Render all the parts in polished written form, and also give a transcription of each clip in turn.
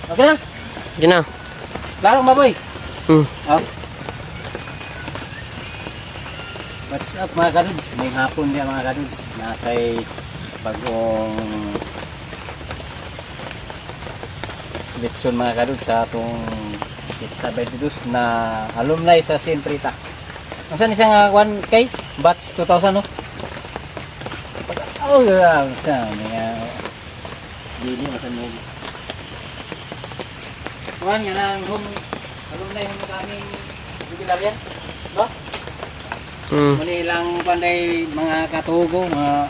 Okay na? Yun na. Klaro ba boy? Hmm. Oh. What's up mga kadudes? May hapon dia mga kadudes. Na kay bagong leksyon mga kadudes sa atong Pizza 22 na alumni sa Sintrita. Saan isang one kay batch 2000 no? Oh, yeah, sa mga dili masan mo. Kuan nga lang home alumni home kami jubilaryan. No? Muli lang panday mga katugo, mga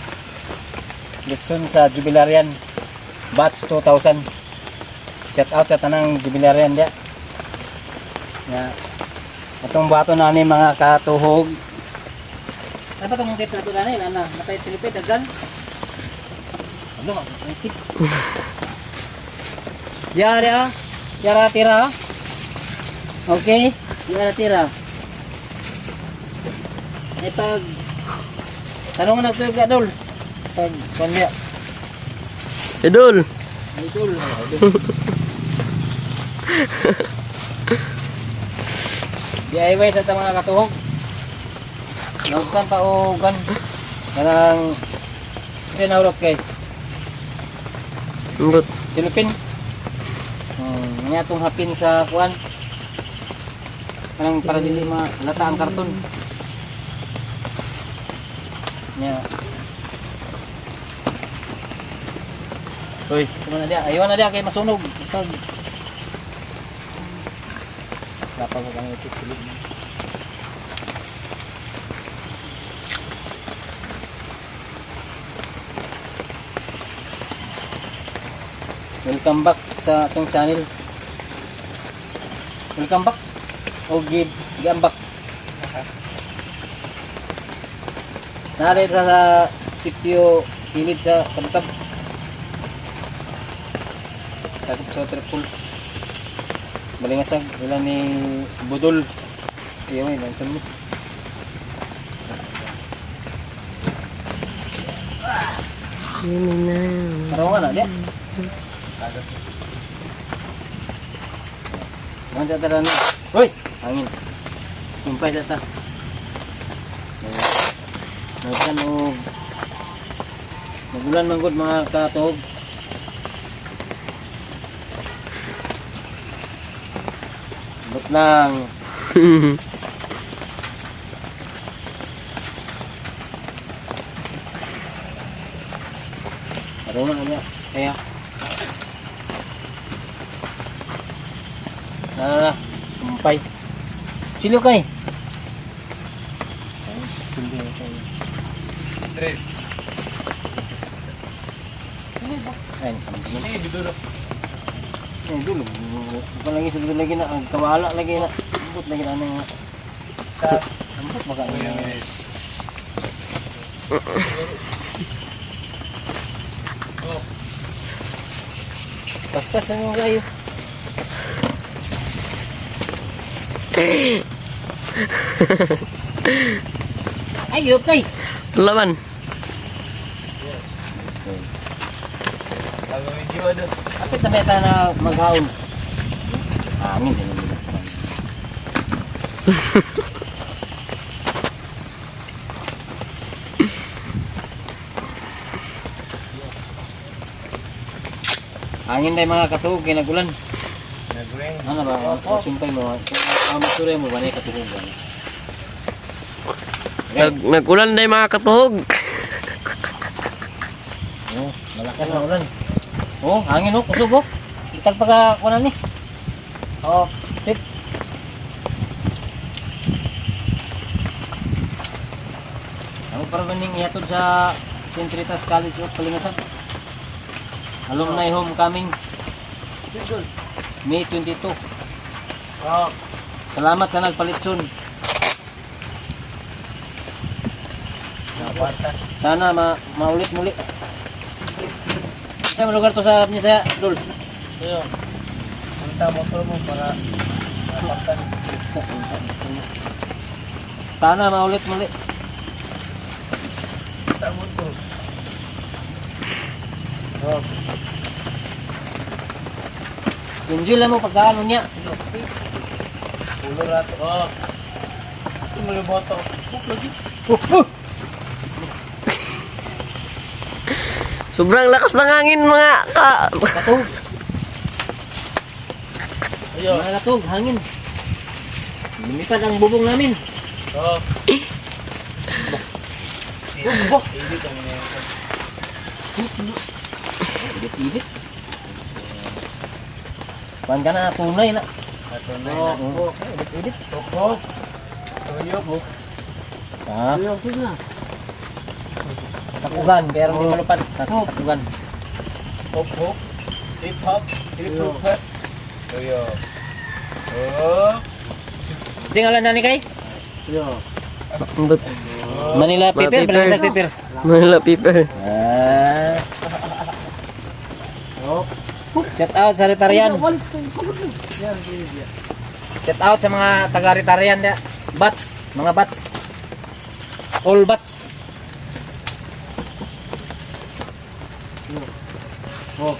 leksyon sa jubilarian batch 2000. Shout out sa tanang jubilarian dia. Ya. Atong bato na ni mga katuhog. Ano ba itong tip na ito na ni? Ano? Napahit silipid, agdan? Ano? Napahit. Yara, yara tira. Okay? Yara tira. Ay pag tanong na ito yung Dol. Pag kanya. Idol. Idol. DIY sa itong mga katuhog. Naugan pa o gan. Karang hindi naurot kay Urot. silupin. Nga itong hapin sa kuan. Karang para dili malata ang karton. Nya. Hoy, kumana dia. Ayaw na dia kay masunog. Pag dapat mo kang ito silid. Welcome back sa atong channel. Welcome back. O giambak. Nalit sa sitio hilid sa Tabtab. Takip sa Tripol. Malingasag wala ni Budol. Iyo may nansan mo. Yun na. Karaw nga na dia. Mansa tara na. Hoy, hangin. Sumpay sa ta. Nagkan o nagulan man gud mga katuhog. But lang. Araw na niya. Kaya. Sumpay. Silo kay. Silo kay. Dre. Ayun, ini dulu. Eh dulu. Palagi sa dulu lagi na ang kawala lagi na. Ambot lagi na nang ambot baka ni. Pas-pas ang kayo. Ay, okay. Laban. Kapit na beta na maghaon. Hangin sa nila. Hangin tayo mga katuhog, kinagulan. Ano ba? Sumpay mo. Mamasura mo ba na katuhogan? Nagulan na yung mga katuhog. Oh, malakas na ulan. Oh, hangin oh, kusog oh. Itag pagka kunan ni. Oh, tip. Ako para maning ihatod sa Sintritas College of Palingasan. Alumni homecoming. May 22. Oh. Salamat sa nagpalitson. Sana maulit muli. Sa lugar to sa niya saya, Dol. Yo. Punta motor mo para mapaktan. Sana maulit muli. Punta motor. Oh. Enjoy lang mo pagkaano niya. Ulo rato. Oh. Ito mo yung boto. Lagi. Sobrang lakas ng hangin mga Katog. Ayo. Mga katog, hangin. Lumipad ang bubong namin. Oh. Bok. Hindi kami na yan. Ibit-ibit. Kuhan ka na, tunay na. Ato na Oo. Ibit-ibit. Tokok. Tuyok. Sa Tuyok na. takugan, pero hindi malupad. Takugan. Hop. Hip hop. Hip hop. Tuyok. Oh. Singalan na ni kay? Tuyok. Manila Piper, Piper. Balangsag Piper. Manila Piper. Ah. Shout out sa Ritarian. Shout out sa mga taga Ritarian dia. Bats, mga bats. All bats. Oh.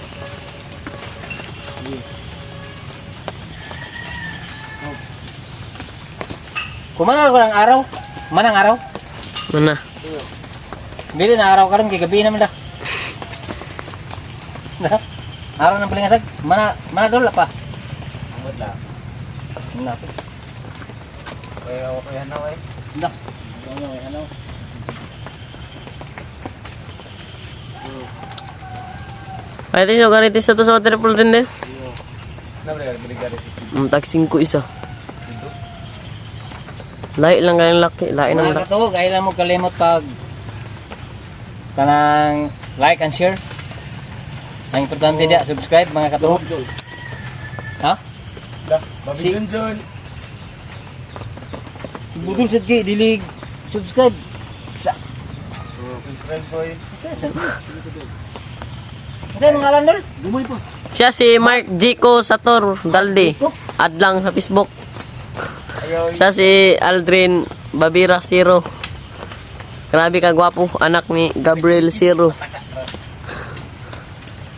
Kumana ko ng araw? Manang araw? Mana? Dili na araw karon kay gabi naman dah. Nah, araw ng palingasag. Mana dol pa. Wala. Mana. Kaya okay na eh. Dah. Ano? Pwede nyo garitis sa to sa triple din din. Nabre balik dari sistem. Tag 5 isa. Lahi lang kayong laki. Lahi ng Mga laki. katog, ay lang mo kalimot pag kanang like and share. Ang importante dia subscribe mga katog. Ha? Dah, Babi Si- Junjun. Si Budul sad kay dili subscribe. Sa Subscribe boy. Sa mga ngalan dol? Gumoy po. Siya si Mark Jico Sator Dalde. Add lang sa Facebook. Ayaw. Siya si Aldrin Babira Zero. Grabe ka gwapo, anak ni Gabriel Zero.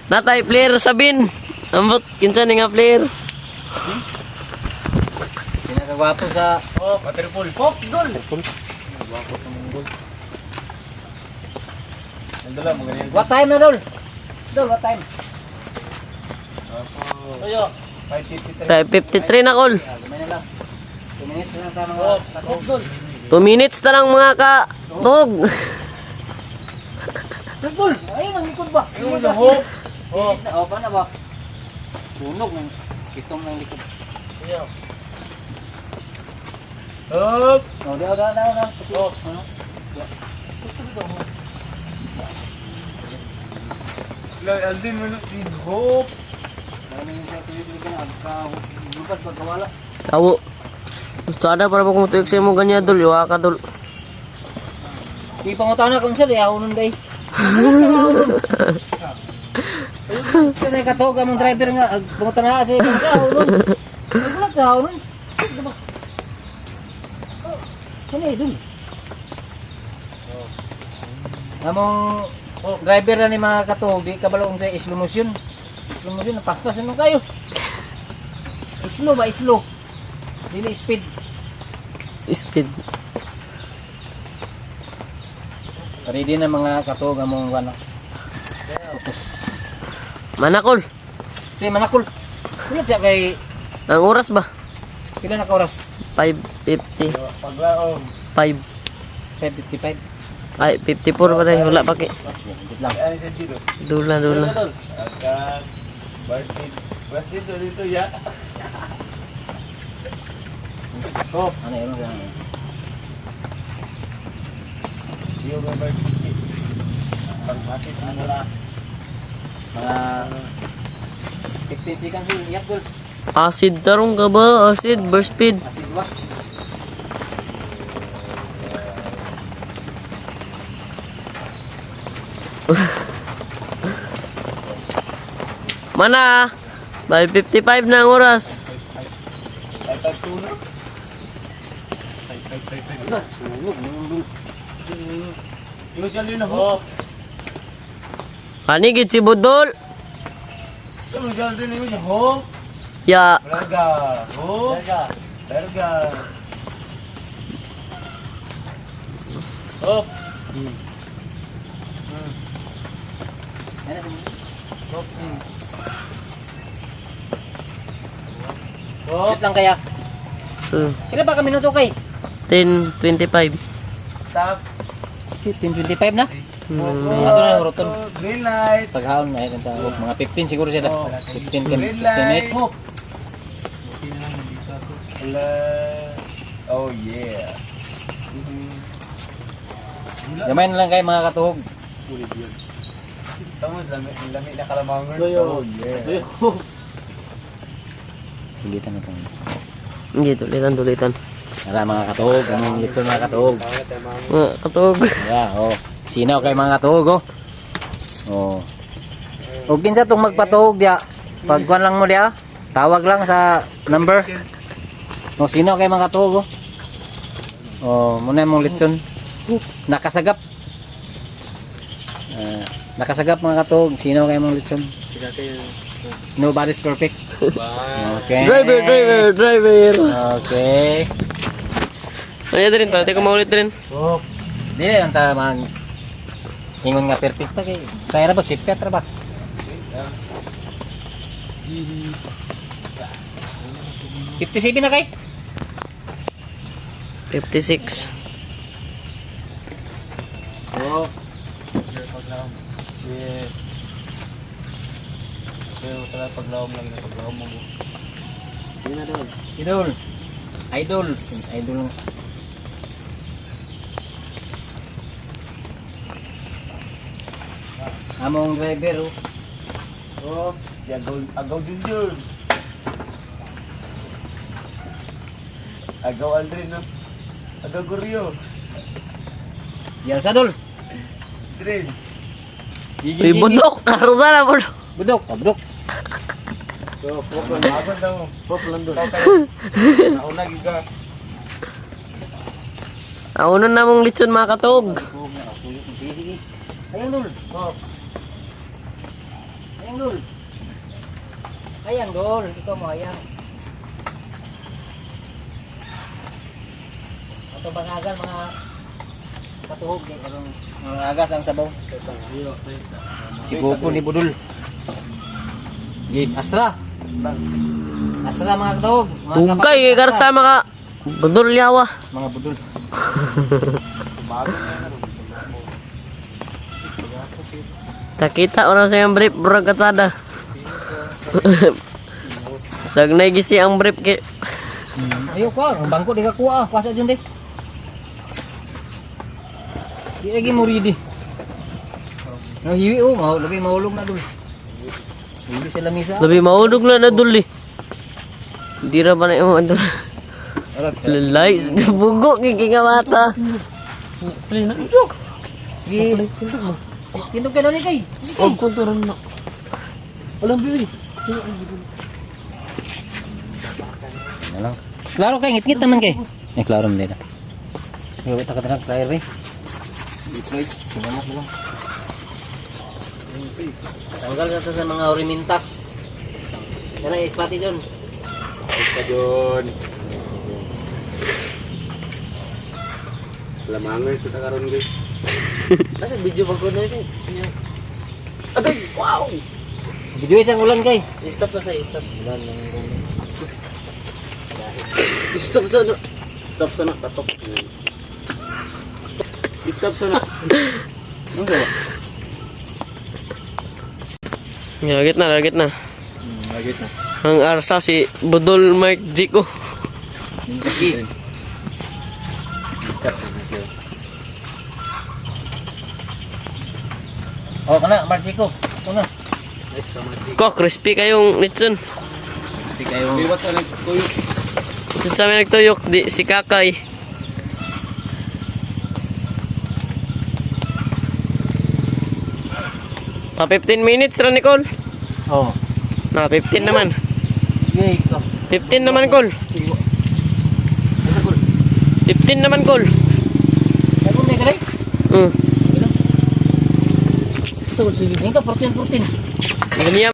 Natay player Sabin. Ambot kinsa ni nga player. Pinakagwapo sa Waterfall. Pop Dol. Wapo sa munggol. Andala mo ganyan. What time na dol? Dol, what time? Wapo. Ayo. 553. 53 na call. Gamay na lang. 2 minutes na lang sa mga katog dol. 2 minutes na lang mga katog. Dol, ayun ang likod ba? Ayun na hop. Oh, ba na ba? Sunog ng kitong ng likod. Ayaw. Hop. Oh, daw. Oh, ano? Lai Aldin mo si hop. Dami yung sa tuloy ka na agka pagkawala. Tawo. Sada para ba kung tuyok sa mo ganyan dul, iwa ka dul. Si pangutana kung siya, ayaw nun day. Sa may katoga mong driver nga, pangutana kasi ayaw nun. Nagulat ka ayaw nun. Ano eh, dun? Among driver na ni mga katog, di kabalong sa slow motion. Slow motion, napaspas ano kayo? Slow ba, slow? Dili speed. Speed. Ready na mga katog among ano. Manakol. Si Manakul. Kulit siya kay Ang oras ba? pila na ka oras? 5:50. Paglaom. 5. 5:55. Ay, 54 pa rin. Wala pa ki. Wait lang. Ano sa dito? Dula. Akan. Basit dito ya. Oh, ano yun? Iyo ba ba? Pagbasit ano la. Mga 15 seconds yun. Iyak dul. Acid tarong ka ba? Acid, burst speed. Asin was. Mana? 5:55 na ang oras. Ay pagtulo. Ay. Sunog. Iyo siya din hop. Kanigit si Budol. Sa siya din iyo hop. Ya. Larga. Oh. Larga. Larga. Hop. Hop lang kaya. Kailan ba kami minuto kay? 10:25. Stop. 10:25 na? Ato na roton. Green light. Paghaon na yun tayo. Mga 15 siguro siya Oh. 15 Green 15 light. minutes. Hello. Oh yeah. Gamay na lang kayo mga katuhog. Tama, lami na kalamangan. Oh yeah. Hindi na ito. Hindi, tulitan. Tara mga katuhog. Anong litson mga katuhog? Katog. Tara, oh. Sinaw kay mga katuhog, oh. Oh. Huwag kinsa itong magpatuhog diya. Pagkuhan lang mo diya. Tawag lang sa number. Oh, sinaw kay mga katuhog, oh. Oh, muna mong litson. Nakasagap. Nakasagap mga katuhog. Sinaw kay mong litson. Nobody's perfect. Okay. Driver. Okay. Ayan din, pati ko maulit din. Oh. Dili lang ta mag ingon nga perfect ta kay. Saya ra ba sipkat ra ba? $57 na kay? 56. Oh. Yes. Pero talaga paglawom lang na paglawom mo. Idol. Idol. Idol. Among driver, oh. Oh, si Agaw Junior. Agaw Aldrin, no? Agaw Goryo. Yan sa dol. Drin. Uy, budok. Karusa na, budok. Budok, budok. So, pop lang. Abang daw. Pop lang doon. Ako lagi ka. Aunon na mong litson mga katog. Ayang dol. Oh. Ayang dol. Ayang dol. Ikaw mo ayang. Ato bangagan mga katuhog kay karong mga agas ang sabaw. Si Gopo ni Budol. Gi, Astra. Astra mga katuhog. Tugkay kay karsa mga budol yawa. Mga Budol. Takita orang sa yung brief burag katada. Sagnay gisi ang brief ke. Ayo ko, ang bangko di ka kuha, kuasa jud de. Di lagi mo ready. Ang hiwi oh, mau lebih mahulog na dul. Hindi sila misa. Labi maudog na nadul eh. Di ra ba na yung adul. Lalay, bugo kiki nga mata. Gi. Tindog ka dali kay. Og kunturan na. Walang bili. Na lang. Klaro kay ngit-ngit naman kay. Eh klaro man din. Yo ta ka tanang player bay. Please. Sinamot mo lang. Tanggal na to sa mga orimintas. Yan ang ispati dyan. Ka John. Lamangoy sa takaron guys. Nasa video ba ko na ito? Agay! Wow! Video isang ulan kay. Stop sa stop. Ulan ng ulan. Stop sa ano. Stop sana katok. Stop sana. Ano ba? Lagit na. Lagit na. Ang arsa si Budol Mike Jico. Sige. Oh, kana, Marchico. Kuna. Ko, crispy kayong litson. Hindi kayo. Liwat sa nagtuyok. Ito sa amin nagtuyok, di si Kakay. Pa 15 minutes ra ni Col. Oh. Na 15 naman. Yay, so. 15 naman Col. 15 naman Col. Ako na kay. Mm. So, sige. Ingka 14. Ganyan.